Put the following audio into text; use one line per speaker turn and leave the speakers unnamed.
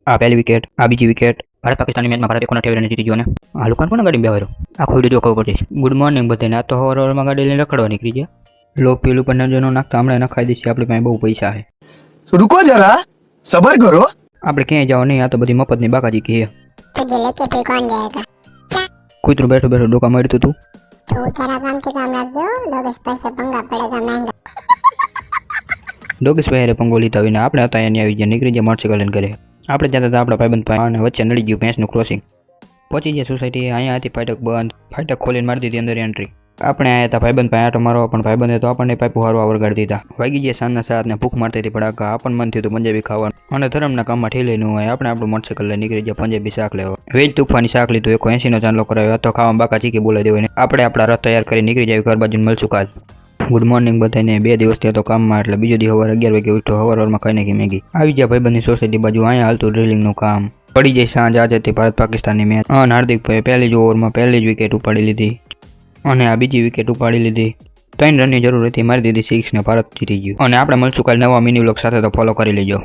આ પહેલી વિકેટ, આ બીજી વિકેટ. ભારત પાકિસ્તાનની મેચમાં ભારત 128 રને જીતી ગયો ને આ લોકો કોણ ગાડી બેહારો આખો વિડીયો જો ખબર પડશે. ગુડ મોર્નિંગ બધાને. આ તો હવારમાં ગાડી લઈને રખડવા નીકળી ગયા. લો પેલ ઉપર નજરનો નાખતા હમણાં નખાઈ દઈશું. આપણી પાસે બહુ પૈસા છે.
रुको जरा सबर करो.
આપણે ક્યાંય જવા નહીં. આ તો બધી મફતની બાકાજી કહે.
तुझे लेके फिर कौन जाएगा?
કૂતરું બેઠું બેઠું ડોકા મારતું તું.
तू तेरा काम के काम रख दो, लोग इस पैसे पंगा पड़ेगा महंगा.
ડોગીસ ભાઈ પંગો લીધા વિના આપણે હતા અહીંયા આવી ગયા. નીકળી ગયા મોટરસાઇકલ લઈને ઘરે. આપણે જતા હતા આપણા ભાઈબંધ પાસે અને વચ્ચે નડી ગયું ભેંસનું ક્રોસિંગ. પહોંચી ગયા સોસાયટી. અહીંયા હતી ફાટક બંધ. ફાટક ખોલીને મારી દીધી અંદર એન્ટ્રી. આપણે આયા હતા ભાઈબંધ પાસે આટો મારવા, પણ ભાઈબંધે તો આપણને પાઇપો હારવા વળગાડી દીધા. વાગી ગયા સાંજના 7 ને ભૂખ મારતી હતી પડાકા. આપણને મન થયું હતું પંજાબી ખાવાનું અને ધરમના કામમાં ઠેલી ન હોય. આપણે આપણું મોટરસાઇકલ લઈને નીકળી ગયા પંજાબી શાક લેવા. વેજ તુફાની શાક લીધું. 180 નો ચાંદલો કરાવ્યો હતો. ખાવા બાકા ચીકી બોલાવી દેવાય. આપણે આપણા રથ તૈયાર કરી નીકળી જાય ઘર બાજુ. મળશું કાલ. ગુડ મોર્નિંગ બધાને. 2 દિવસથી હતો કામમાં એટલે બીજો દી સવારે 11 વાગે ઉઠ્યો. સવારમાં ખાઈ નાખી મેગી. આવી ગયા ભાઈબંધની સોસાયટી બાજુ. અહીંયા હાલતું ડ્રિલિંગનું કામ. પડી જાય સાંજ. આજે હતી ભારત પાકિસ્તાનની મેચ અને હાર્દિકભાઈ પહેલી જ ઓવરમાં પહેલી જ વિકેટ ઉપાડી લીધી અને આ બીજી વિકેટ ઉપાડી લીધી. 3 રનની જરૂર હતી, મારી દીધી 6 ને ભારત જીતી ગયું. અને આપણે મળશું કાલ નવા મિની વ્લોગ સાથે, તો ફોલો કરી લેજો.